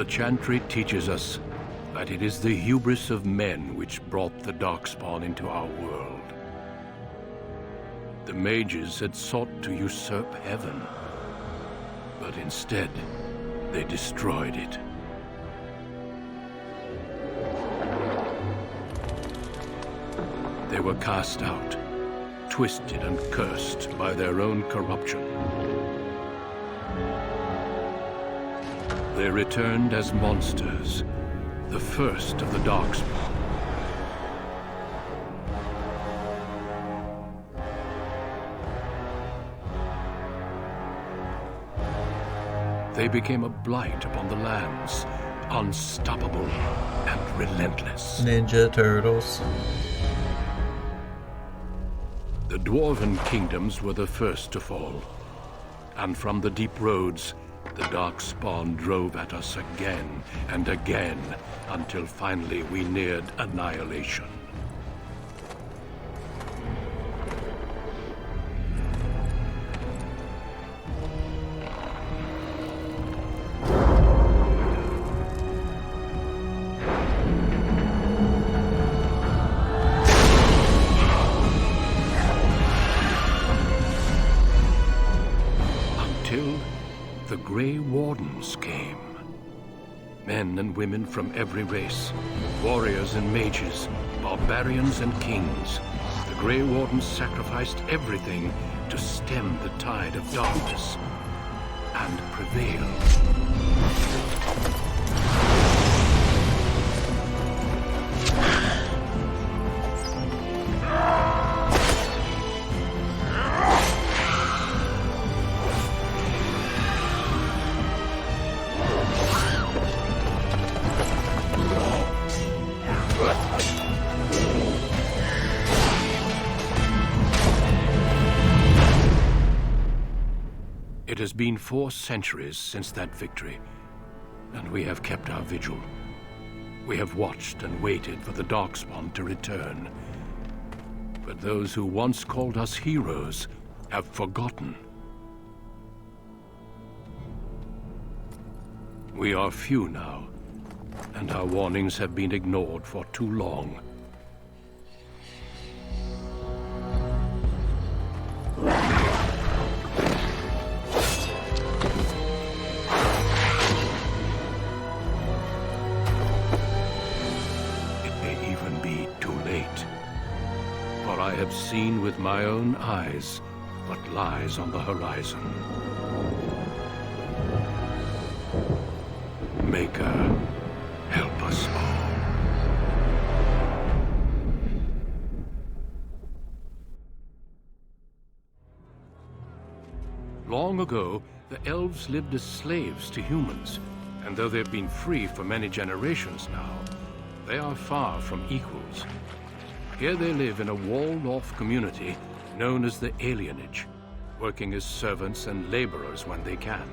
The chantry teaches us that it is the hubris of men which brought the Darkspawn into our world. The mages had sought to usurp heaven, but instead, they destroyed it. They were cast out, twisted and cursed by their own corruption. They returned as monsters, the first of the Darkspawn. They became a blight upon the lands, unstoppable and relentless. Ninja Turtles. The Dwarven kingdoms were the first to fall, and from the deep roads, the Darkspawn drove at us again and again, until finally we neared annihilation. The Grey Wardens came. Men and women from every race, warriors and mages, barbarians and kings. The Grey Wardens sacrificed everything to stem the tide of darkness and prevail. It has been 4 centuries since that victory, and we have kept our vigil. We have watched and waited for the Darkspawn to return. But those who once called us heroes have forgotten. We are few now, and our warnings have been ignored for too long. I have seen with my own eyes what lies on the horizon. Maker, help us all. Long ago, the elves lived as slaves to humans, and though they've been free for many generations now, they are far from equals. Here they live in a walled-off community known as the Alienage, working as servants and laborers when they can.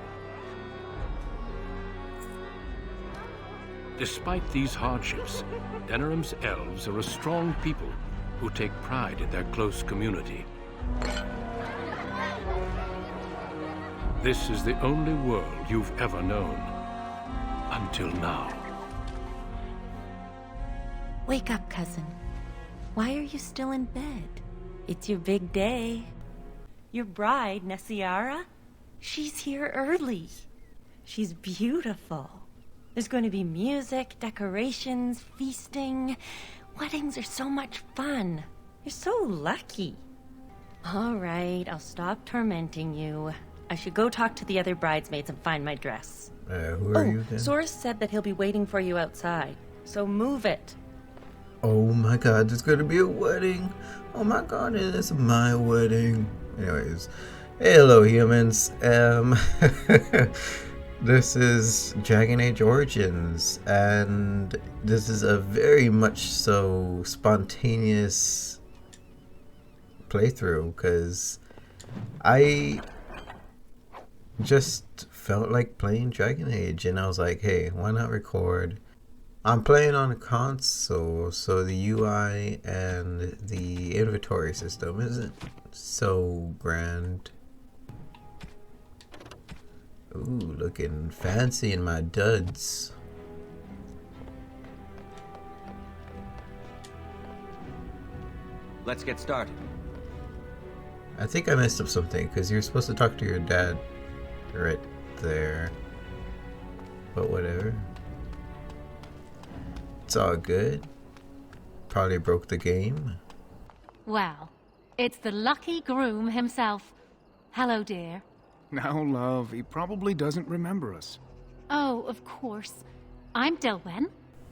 Despite these hardships, Denerim's elves are a strong people who take pride in their close community. This is the only world you've ever known, until now. Wake up, cousin. Why are you still in bed? It's your big day. Your bride, Nessiara? She's here early. She's beautiful. There's going to be music, decorations, feasting. Weddings are so much fun. You're so lucky. All right, I'll stop tormenting you. I should go talk to the other bridesmaids and find my dress. Who are you then? Source said that he'll be waiting for you outside, so move it. Oh my god, there's gonna be a wedding. Oh my god, it's my wedding. Anyways, hey, hello humans. This is Dragon Age Origins, and this is a very much so spontaneous playthrough, because I just felt like playing Dragon Age, and I was like, hey, why not record? I'm playing on a console, so the UI and the inventory system isn't so grand. Ooh, looking fancy in my duds. Let's get started. I think I messed up something because you're supposed to talk to your dad right there. But whatever. It's all good. Probably broke the game. Well, it's the lucky groom himself. Hello, dear. Now, love, he probably doesn't remember us. Oh, of course. I'm Dilwen,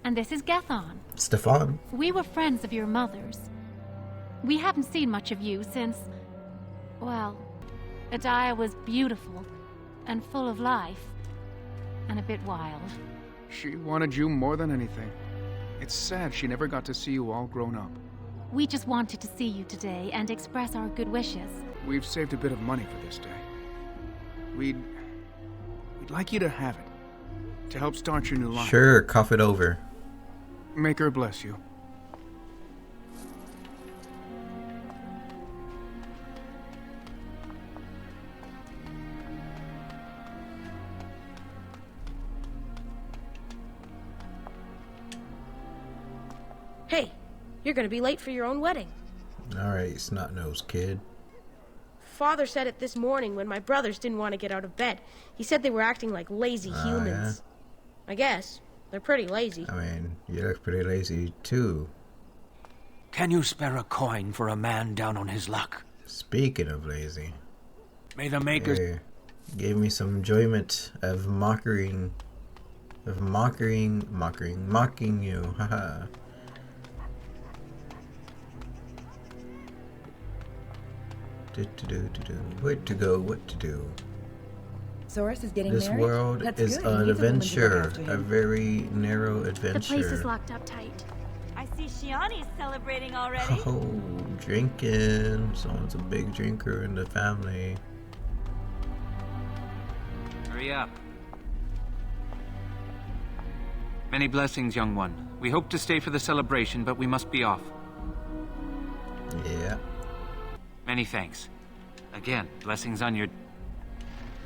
and this is Gathon. Stefan. We were friends of your mother's. We haven't seen much of you since... well, Adia was beautiful and full of life, and a bit wild. She wanted you more than anything. It's sad she never got to see you all grown up. We just wanted to see you today and express our good wishes. We've saved a bit of money for this day. We'd like you to have it, to help start your new life. Sure, cough it over. Make her bless you. Hey, you're gonna be late for your own wedding. Alright, snot-nosed kid. Father said it this morning when my brothers didn't want to get out of bed. He said they were acting like lazy humans. Yeah? I guess. They're pretty lazy. I mean, you look pretty lazy too. Can you spare a coin for a man down on his luck? Speaking of lazy. May the makers... Hey, gave me some enjoyment of mocking you. Haha. Where to go, what to do. Soros is getting This married? world That's is good. an He needs a woman to look adventure, after him. a very narrow adventure. The place is locked up tight. I see Shiani's celebrating already. Oh, drinking. Someone's a big drinker in the family. Hurry up. Many blessings, young one. We hope to stay for the celebration, but we must be off. Yeah. Many thanks. Again, blessings on your...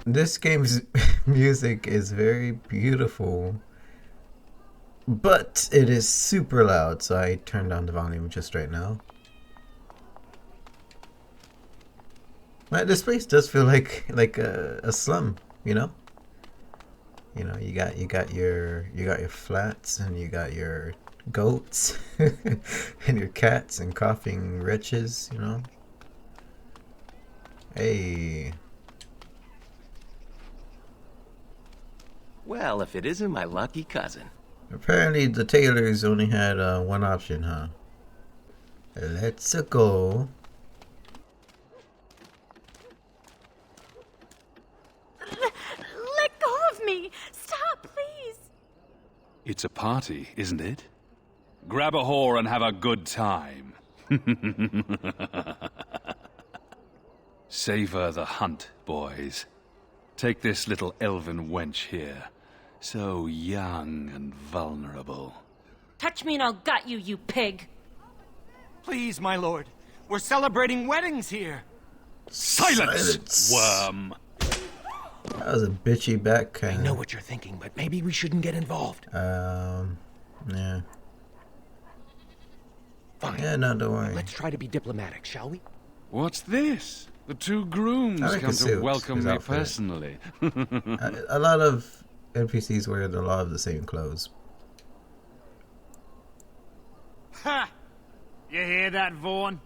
This game's music is very beautiful, but it is super loud, so I turned down the volume just right now. But this place does feel like a slum, you know. You know, you got your flats, and you got your goats and your cats and coughing wretches, you know. Hey. Well, if it isn't my lucky cousin. Apparently the tailors only had one option, huh? Let's go. Let go of me! Stop, please! It's a party, isn't it? Grab a whore and have a good time. Savor the hunt, boys. Take this little elven wench here. So young and vulnerable. Touch me and I'll gut you, you pig. Please, my lord. We're celebrating weddings here. Silence, worm! That was a bitchy backhand. I know what you're thinking, but maybe we shouldn't get involved. Yeah. Fine. Yeah, no, don't worry. Let's try to be diplomatic, shall we? What's this? The two grooms I like come his to suit, welcome his me outfit. personally. A lot of NPCs wear a lot of the same clothes. Ha! You hear that, Vaughn?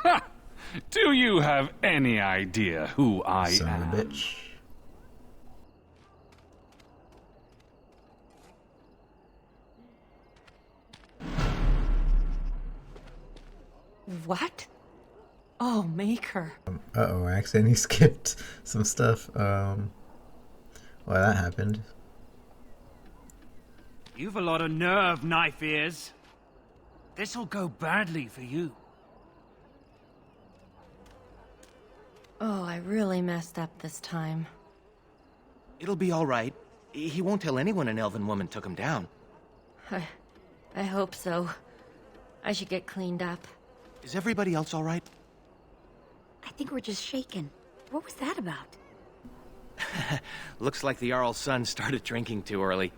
Ha! Do you have any idea who I Son am? of a bitch. What? Oh, Maker. Uh-oh, I accidentally skipped some stuff. Well, that happened. You've a lot of nerve, knife ears. This'll go badly for you. Oh, I really messed up this time. It'll be all right. He won't tell anyone an elven woman took him down. I hope so. I should get cleaned up. Is everybody else all right? I think we're just shaken. What was that about? Looks like the Jarl's son started drinking too early.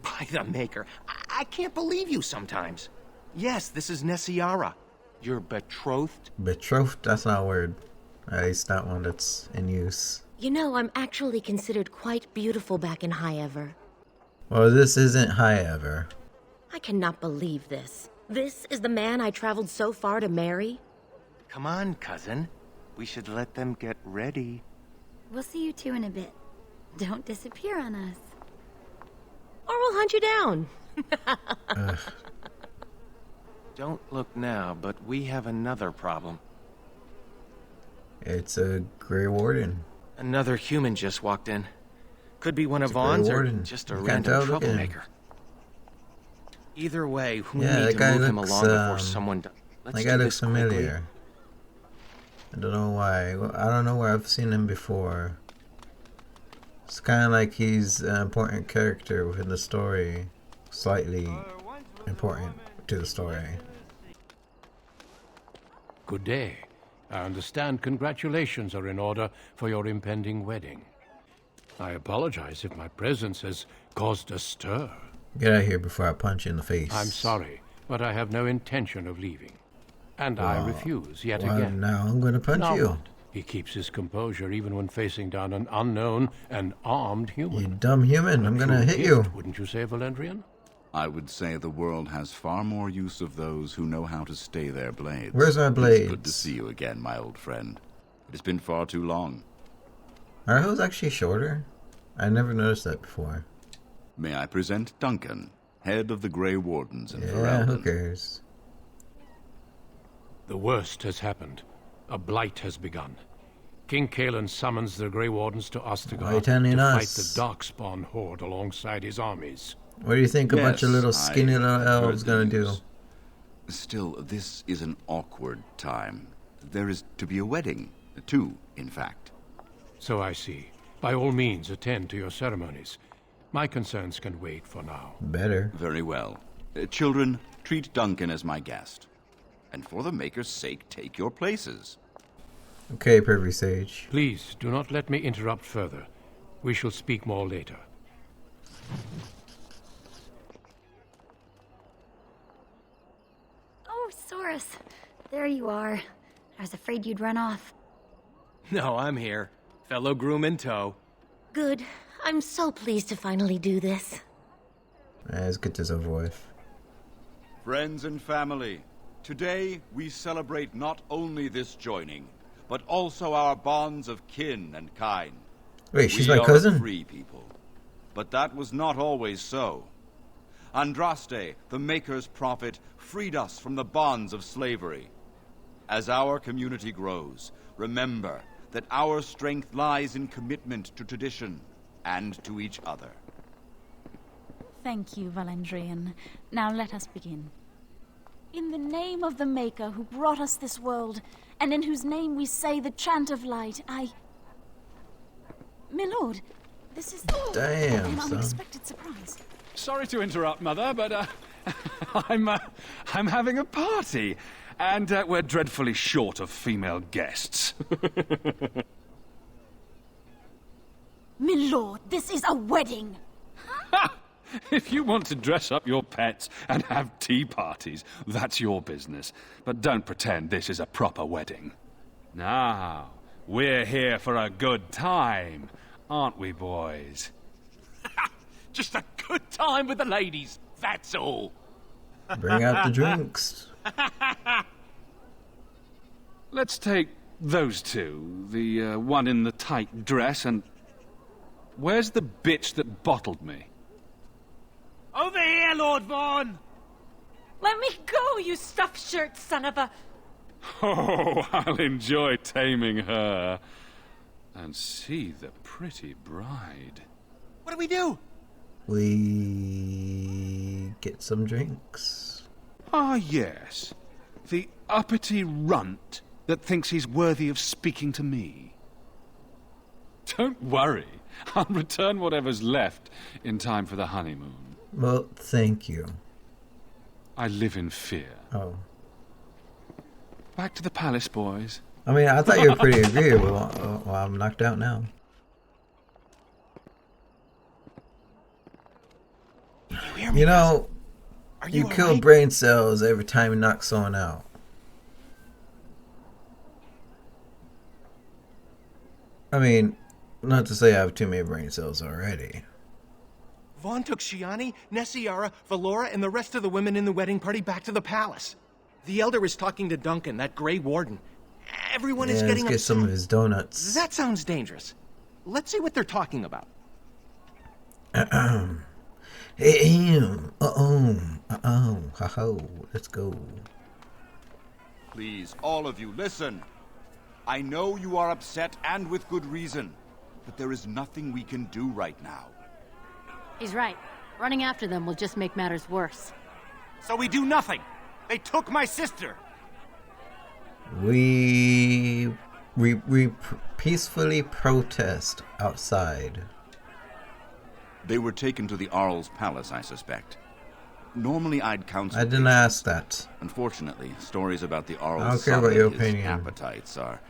By the Maker, I can't believe you sometimes. Yes, this is Nessiara. You're betrothed? Betrothed? That's not a word. At least not one that's in use. You know, I'm actually considered quite beautiful back in High Ever. Well, this isn't High Ever. I cannot believe this. This is the man I traveled so far to marry? Come on, cousin. We should let them get ready. We'll see you two in a bit. Don't disappear on us. Or we'll hunt you down. Don't look now, but we have another problem. It's a Grey Warden. Another human just walked in. Could be one of It's a Grey Vaughn's or Warden. just a You can't random tell, look at him. troublemaker. Either way, we Yeah, need that to guy move him looks, along before someone does. Let's that do guy this looks familiar. quickly. I don't know why. I don't know where I've seen him before. It's kind of like he's an important character within the story. Slightly important to the story. Good day. I understand congratulations are in order for your impending wedding. I apologize if my presence has caused a stir. Get out of here before I punch you in the face. I'm sorry, but I have no intention of leaving. And I refuse yet Well, again. now I'm going to punch Now you. what? He keeps his composure even when facing down an unknown and armed human. You dumb human. I'm going to True hit you. gift, wouldn't you say, Valendrian? I would say the world has far more use of those who know how to stay their blades. Where's my blades? It's good to see you again, my old friend. It has been far too long. Are those actually shorter? I never noticed that before. May I present Duncan, head of the Grey Wardens in Yeah, Ferelden. who cares? The worst has happened. A blight has begun. King Kalen summons the Grey Wardens to Ostagar telling to fight us? the Darkspawn horde alongside his armies. What do you think a bunch of Yes, little I skinny little heard elves the going to do? news. Still, this is an awkward time. There is to be a wedding. Two, in fact. So I see. By all means, attend to your ceremonies. My concerns can wait for now. Better. Very well. Children, treat Duncan as my guest. And for the Maker's sake, take your places. Okay, Privy Sage. Please, do not let me interrupt further. We shall speak more later. Oh, Saurus. There you are. I was afraid you'd run off. No, I'm here. Fellow groom in tow. Good. I'm so pleased to finally do this. Let's get this over with. Friends and family, today we celebrate not only this joining, but also our bonds of kin and kind. Wait, she's We my are cousin? a free people, but that was not always so. Andraste, the Maker's prophet, freed us from the bonds of slavery. As our community grows, remember that our strength lies in commitment to tradition and to each other. Thank you, Valendrian. Now let us begin. In the name of the Maker who brought us this world, and in whose name we say the chant of light, My lord, this is Damn, an son. unexpected surprise. Sorry to interrupt, Mother, but I'm having a party, and we're dreadfully short of female guests. My lord, this is a wedding! If you want to dress up your pets and have tea parties, that's your business. But don't pretend this is a proper wedding. Now, we're here for a good time, aren't we, boys? Just a good time with the ladies, that's all. Bring out the drinks. Let's take those two. The one in the tight dress and... Where's the bitch that bottled me? Over here, Lord Vaughn! Let me go, you stuffed shirt son of a... Oh, I'll enjoy taming her. And see the pretty bride. What do we do? We get some drinks. Ah, yes. The uppity runt that thinks he's worthy of speaking to me. Don't worry. I'll return whatever's left in time for the honeymoon. Well, thank you. I live in fear. Oh. Back to the palace, boys. I mean, I thought you were pretty agreeable. Well, I'm knocked out now. You hear me? You know, Are you all kill right? brain cells every time you knock someone out. I mean, not to say I have too many brain cells already. Vaughn took Shiani, Nessiara, Valora, and the rest of the women in the wedding party back to the palace. The Elder is talking to Duncan, that Grey Warden. Everyone is getting let's get some of his donuts. That sounds dangerous. Let's see what they're talking about. Let's go. Please, all of you, listen. I know you are upset, and with good reason. But there is nothing we can do right now. He's right. Running after them will just make matters worse. So we do nothing. They took my sister. We peacefully protest outside. They were taken to the Arl's palace, I suspect. Normally I'd counsel. I didn't ask that. Unfortunately, stories about the Arl's I don't care about your opinion. Appetites are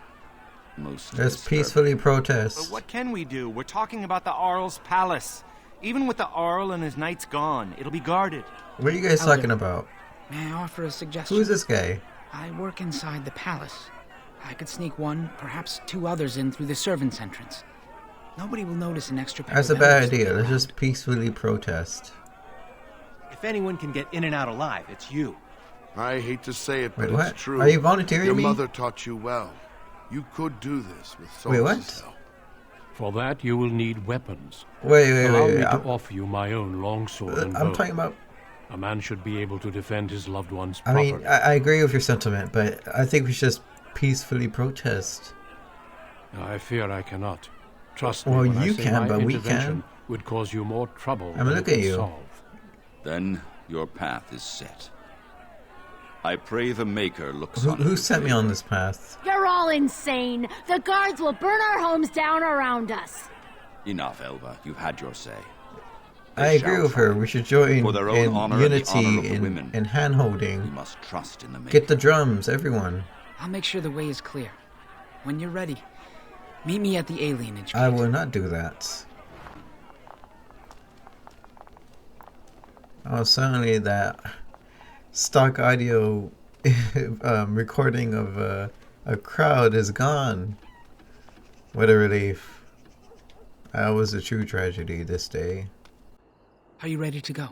most Let's disturbing. peacefully protest. But what can we do? We're talking about the Arl's palace. Even with the Arl and his knights gone, it'll be guarded. What are you guys talking about? May I offer a suggestion? Who's this guy? I work inside the palace. I could sneak one, perhaps two others in through the servants' entrance. Nobody will notice an extra pair That's of a bad elders idea. Let's just peacefully protest. If anyone can get in and out alive, it's you. I hate to say it, Wait, but what? it's true. Are you volunteering Your me? mother taught you well. You could do this with Wait, what? Solstice's help. For that, you will need weapons. Wait, Allow me wait. to offer you my own longsword and bow. I'm talking about... A man should be able to defend his loved one's I property. mean, I agree with your sentiment, but I think we should just peacefully protest. I fear I cannot. Trust me Well, when I you say can, my but we intervention can. would cause you more trouble I mean, than look it at can you. solve. Then your path is set. I pray the Maker looks Who, on who you sent me on favor. this path? You're all insane. The guards will burn our homes down around us. Enough, Elva. You've had your say. I agree with her. We should join For their own in honor and the honor unity of the women. and hand-holding. We must trust in the Maker. Get the drums, everyone. I'll make sure the way is clear. When you're ready, meet me at the alienage. I will not do that. Oh, suddenly that stock audio recording of a crowd is gone. What a relief. That was a true tragedy this day. Are you ready to go?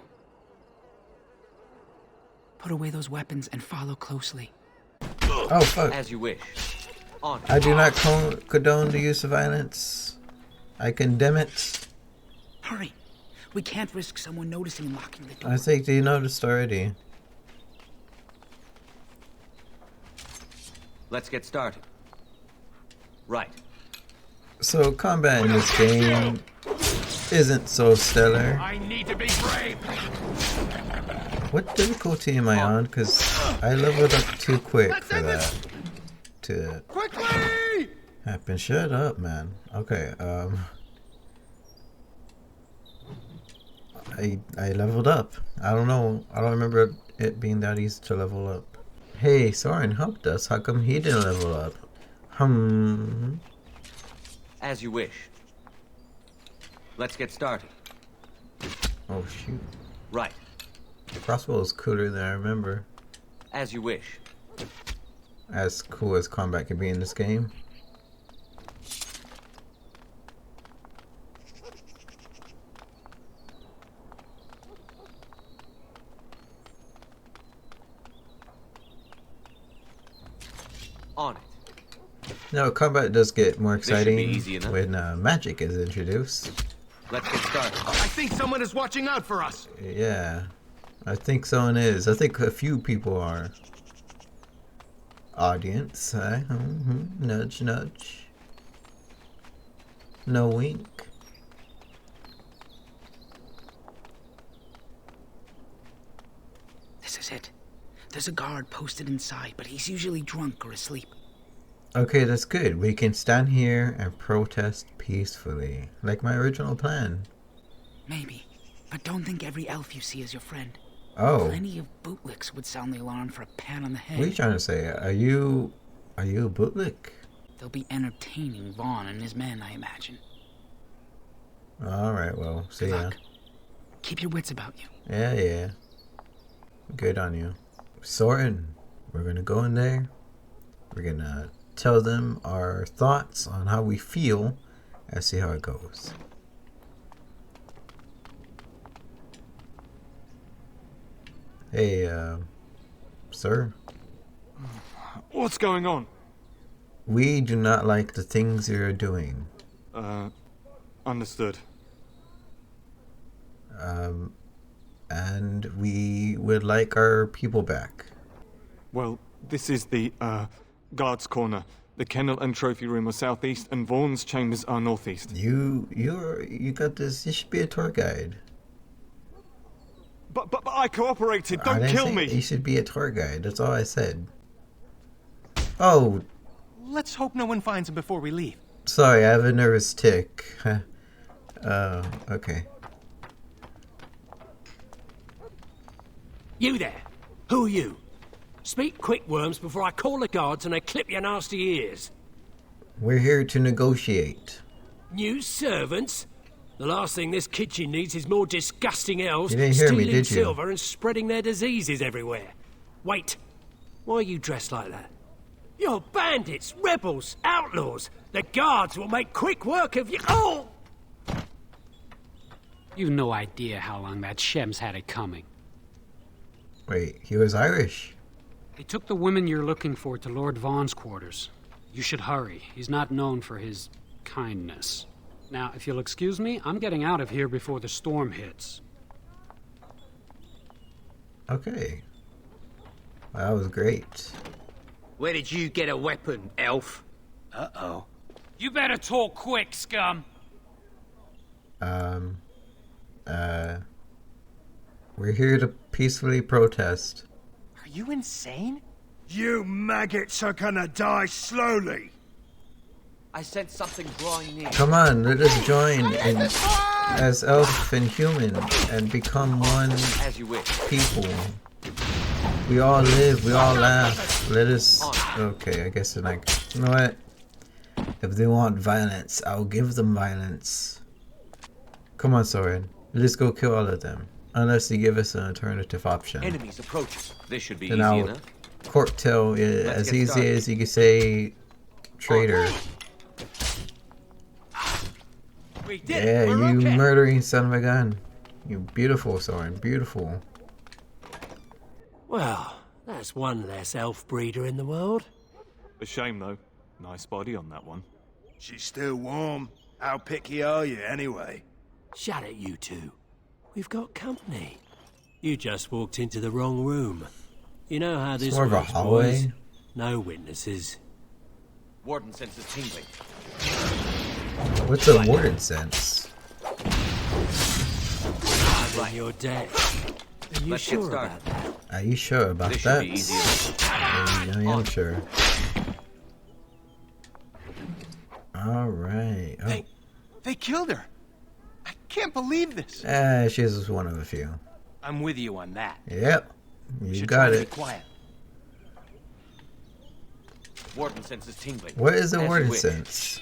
Put away those weapons and follow closely. Oh, fuck. As you wish. On. I do not condone the use of violence. I condemn it. Hurry! We can't risk someone noticing and locking the door. I think they noticed already. Let's get started. Right. So combat in this game isn't so stellar. I need to be brave. What difficulty am I on? Because I leveled up too quick for that to happen. Shut up, man. Okay, I leveled up. I don't know. I don't remember it being that easy to level up. Hey, Soren helped us. How come he didn't level up? As you wish. Let's get started. Oh, shoot. Right. The crossbow is cooler than I remember. As you wish. As cool as combat can be in this game. On it. No, combat does get more This should be exciting easy enough. when magic is introduced. Let's get started. I think someone is watching out for us. Yeah, I think someone is. I think a few people are. Audience, huh? Nudge, nudge. No wink. This is it. There's a guard posted inside, but he's usually drunk or asleep. Okay, that's good. We can stand here and protest peacefully, like my original plan. Maybe. But don't think every elf you see is your friend. Oh. Plenty of bootlicks would sound the alarm for a pat on the head. What are you trying to say? Are you a bootlick? They'll be entertaining Vaughn and his men, I imagine. Alright, well, see ya. Keep your wits about you. Yeah. Good on you. Soren, we're gonna go in there. We're gonna tell them our thoughts on how we feel and see how it goes. Hey, sir. What's going on? We do not like the things you're doing. Understood. And we would like our people back. Well, this is the, guard's corner. The kennel and trophy room are southeast, and Vaughn's chambers are northeast. You got this. You should be a tour guide. But I cooperated. Don't I didn't kill say me. You should be a tour guide. That's all I said. Oh, Let's hope no one finds him before we leave. sorry. I have a nervous tick. Okay. You there? Who are you? Speak quick, Worms, before I call the guards and they clip your nasty ears. We're here to negotiate. New servants? The last thing this kitchen needs is more disgusting elves You didn't hear me, stealing did you? silver and spreading their diseases everywhere. Wait, why are you dressed like that? You're bandits, rebels, outlaws. The guards will make quick work of you. Oh! You've no idea how long that Shem's had it coming. Wait, he was Irish. They took the women you're looking for to Lord Vaughn's quarters. You should hurry. He's not known for his kindness. Now, if you'll excuse me, I'm getting out of here before the storm hits. Okay. That was great. Where did you get a weapon, elf? Uh-oh. You better talk quick, scum. We're here to peacefully protest. Are you insane? You maggots are gonna die slowly. I sense something drawing near. Come on, let us join as elf and human and become one As you wish. people. We all live, we all laugh. Let us... Okay, I guess they're like... You know what? If they want violence, I'll give them violence. Come on, Soren. Let's go kill all of them. Unless they give us an alternative option. Enemies approaching. This should be Then easy I'll enough. courtail as easy as you can say traitor. Yeah, you murdering son of a gun. You beautiful, Soren. Beautiful. Well, that's one less elf breeder in the world. A shame, though. Nice body on that one. She's still warm. How picky are you, anyway? Shut it, you two. We've got company. You just walked into the wrong room. You know how It's this more of a works, hallway. boys. No witnesses. Warden senses tingling. What's a warden sense? Right. You're dead. Are you Let's get sure started. about that? Are you sure about This that? should be easy. I am sure. Alright. Oh. They killed her. I can't believe this. She's one of a few. I'm with you on that. Yep. We You should got try to it. be quiet. Warden senses tingling. What is a As you warden wish. sense?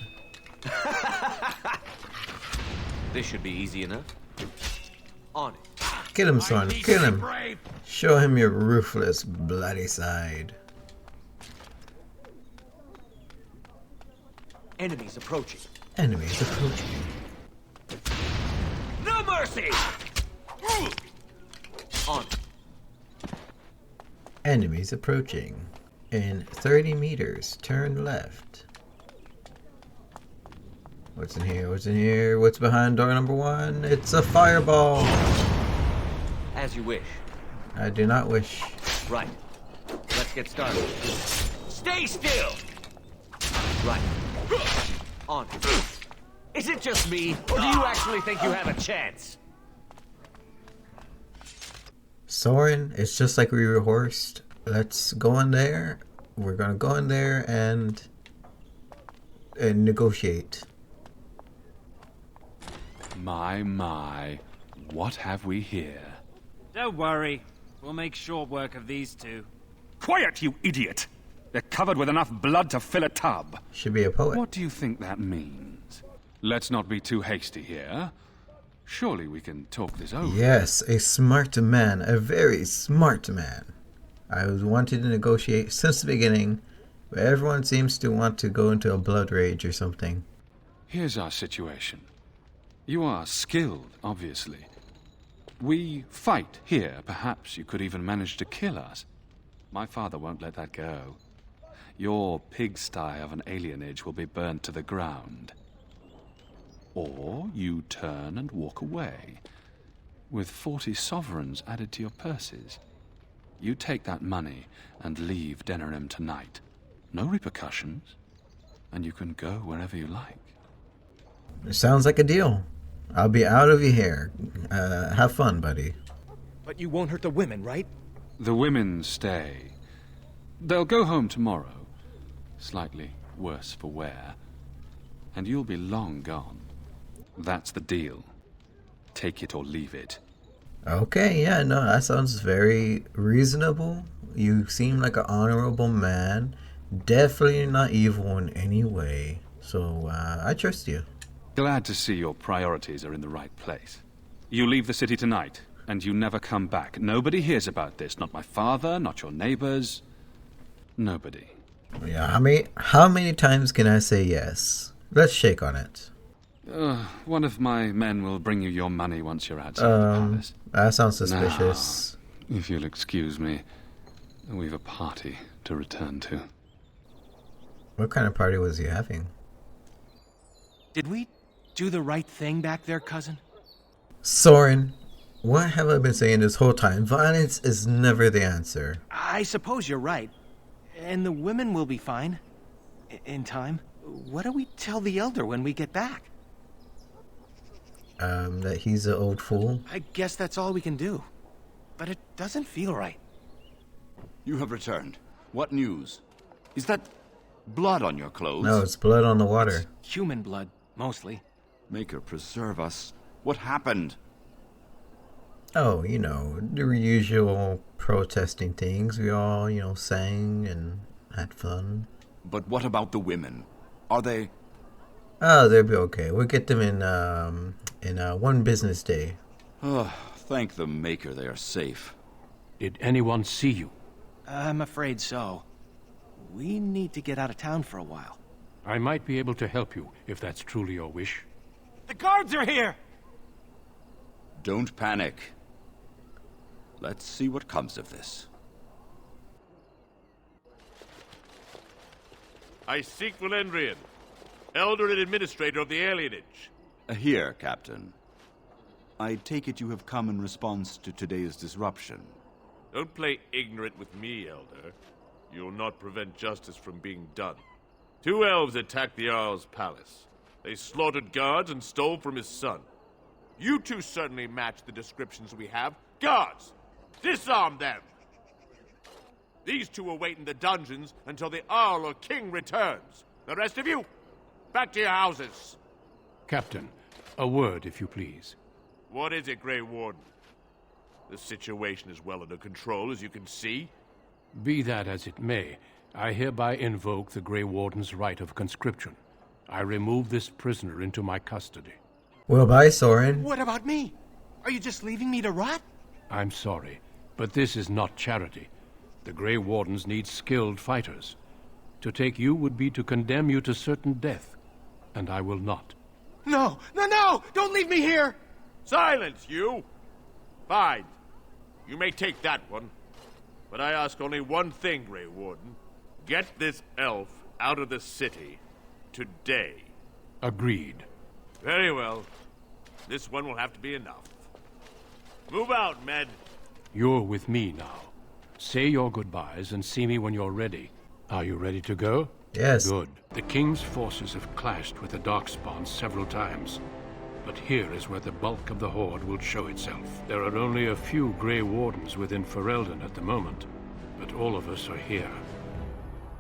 This should be easy enough. On it. Kill him, son. Kill him. Show him your ruthless, bloody side. Enemies approaching. Enemies approaching. No mercy! On it. Enemies approaching. In 30 meters, turn left. What's in here? What's in here? What's behind door number 1? It's a fireball. As you wish. I do not wish. Right. Let's get started. Stay still! Right. On it. Is it just me, or do you actually think you have a chance? Soren, it's just like we rehearsed. Let's go in there. We're gonna go in there and negotiate. My, what have we here? Don't worry. We'll make short work of these two. Quiet, you idiot! They're covered with enough blood to fill a tub. Should be a poet. What do you think that means? Let's not be too hasty here. Surely we can talk this over. Yes, a smart man, a very smart man. I was wanting to negotiate since the beginning, But everyone seems to want to go into a blood rage or something. Here's our situation. You are skilled, obviously. We fight here. Perhaps you could even manage to kill us. My father won't let that go. Your pigsty of an alienage will be burnt to the ground. Or you turn and walk away, with 40 sovereigns added to your purses. You take that money and leave Denerim tonight. No repercussions, and you can go wherever you like. It sounds like a deal. I'll be out of your hair. Have fun, buddy. But you won't hurt the women, right? The women stay. They'll go home tomorrow. Slightly worse for wear. And you'll be long gone. That's the deal. Take it or leave it. Okay, yeah, no, that sounds very reasonable. You seem like an honorable man. Definitely not evil in any way. So, I trust you. Glad to see your priorities are in the right place. You leave the city tonight, and you never come back. Nobody hears about this. Not my father, not your neighbors. Nobody. Yeah, how many times can I say yes? Let's shake on it. One of my men will bring you your money once you're outside the palace. That sounds suspicious. Now, if you'll excuse me, we've a party to return to. What kind of party was he having? Did we do the right thing back there, cousin? Soren, what have I been saying this whole time? Violence is never the answer. I suppose you're right. And the women will be fine. In time. What do we tell the Elder when we get back? That he's an old fool? I guess that's all we can do. But it doesn't feel right. You have returned. What news? Is that blood on your clothes? No, it's blood on the water. It's human blood, mostly. Maker preserve us. What happened? Oh, you know, the usual protesting things. We all, sang and had fun. But what about the women? Are they... Oh, they'll be okay. We'll get them in one business day. Oh, thank the Maker they are safe. Did anyone see you? I'm afraid so. We need to get out of town for a while. I might be able to help you, if that's truly your wish. The guards are here! Don't panic. Let's see what comes of this. I seek Valendrian, Elder and Administrator of the Alienage. Here, Captain. I take it you have come in response to today's disruption. Don't play ignorant with me, Elder. You'll not prevent justice from being done. 2 elves attacked the Jarl's palace. They slaughtered guards and stole from his son. You two certainly match the descriptions we have. Guards! Disarm them! These 2 will wait in the dungeons until the Jarl or King returns. The rest of you, back to your houses. Captain, a word, if you please. What is it, Grey Warden? The situation is well under control, as you can see. Be that as it may, I hereby invoke the Grey Warden's right of conscription. I remove this prisoner into my custody. Well, bye, Soren. What about me? Are you just leaving me to rot? I'm sorry, but this is not charity. The Grey Wardens need skilled fighters. To take you would be to condemn you to certain death, and I will not. No! No, no! Don't leave me here! Silence, you! Fine. You may take that one. But I ask only one thing, Grey Warden. Get this elf out of the city. Today. Agreed. Very well. This one will have to be enough. Move out, men. You're with me now. Say your goodbyes and see me when you're ready. Are you ready to go? Yes. Good. The King's forces have clashed with the Darkspawn several times. But here is where the bulk of the Horde will show itself. There are only a few Grey Wardens within Ferelden at the moment, but all of us are here.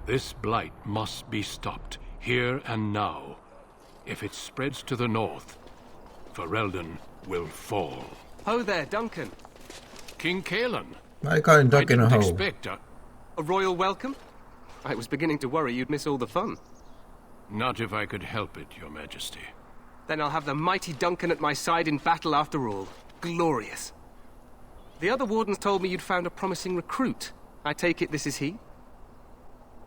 This blight must be stopped, here and now. If it spreads to the north, Ferelden will fall. Ho there, Duncan. King Kalen. I call him Duncan a hoe. Expect a royal welcome? I was beginning to worry you'd miss all the fun. Not if I could help it, Your Majesty. Then I'll have the mighty Duncan at my side in battle after all. Glorious. The other wardens told me you'd found a promising recruit. I take it this is he?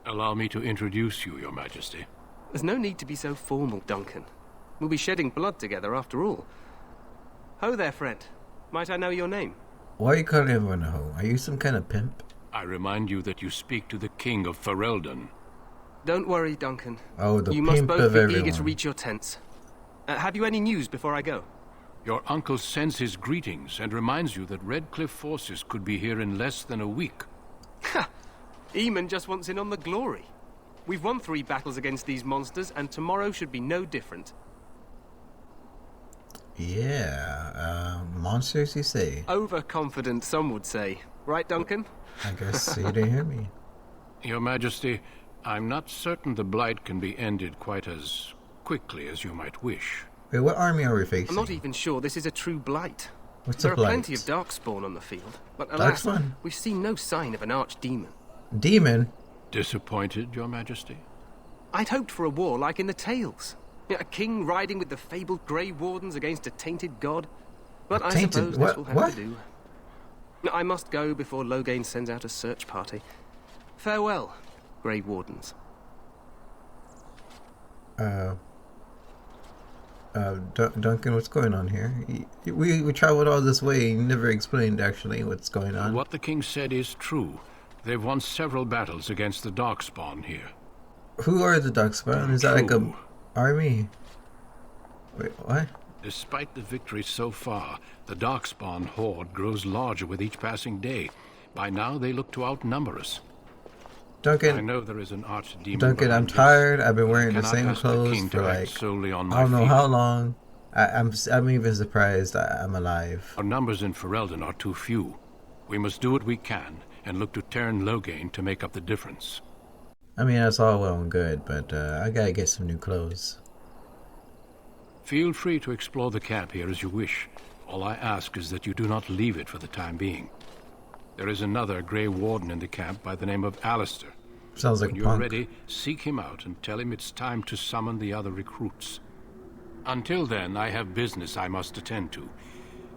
Allow me to introduce you, Your Majesty. There's no need to be so formal, Duncan. We'll be shedding blood together after all. Ho there, friend. Might I know your name? Why are you calling everyone a hoe? Are you some kind of pimp? I remind you that you speak to the King of Ferelden. Don't worry, Duncan. Oh, the you pimp must both of be everyone. eager to reach your tents. Have you any news before I go? Your uncle sends his greetings and reminds you that Redcliffe forces could be here in less than a week. Ha! Eamon just wants in on the glory. We've won 3 battles against these monsters, and tomorrow should be no different. Yeah, monsters, you say? Overconfident, some would say. Right, Duncan? I guess you didn't hear me. Your Majesty, I'm not certain the Blight can be ended quite as quickly as you might wish. Wait, what army are we facing? I'm not even sure this is a true blight. What's there a blight? are plenty of darkspawn on the field, but alas, Darkspawn? we've seen no sign of an archdemon. Demon? Disappointed, Your Majesty? I'd hoped for a war like in the tales. A king riding with the fabled Grey Wardens against a tainted god. But I suppose this will have to do. I must go before Loghain sends out a search party. Farewell, Grey Wardens. Duncan, what's going on here? We traveled all this way. You never explained actually what's going on. What the king said is true. They've won several battles against the Darkspawn here. Who are the Darkspawn? Is that like a army? Wait, what? Despite the victory so far, the Darkspawn horde grows larger with each passing day. By now, they look to outnumber us. Duncan, I know there is an archdemon. Duncan, I'm tired. I've been wearing the same clothes for like solely on I don't know how long. I'm even surprised I'm alive. Our numbers in Ferelden are too few. We must do what we can and look to turn Loghain to make up the difference. I mean, that's all well and good, but I gotta get some new clothes. Feel free to explore the camp here as you wish. All I ask is that you do not leave it for the time being. There is another Grey Warden in the camp by the name of Alistair. Sounds like when a you're punk. ready, seek him out and tell him it's time to summon the other recruits. Until then, I have business I must attend to.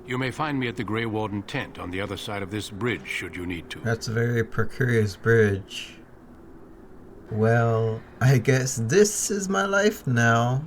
You may find me at the Grey Warden tent on the other side of this bridge, should you need to. That's a very precarious bridge. Well, I guess this is my life now.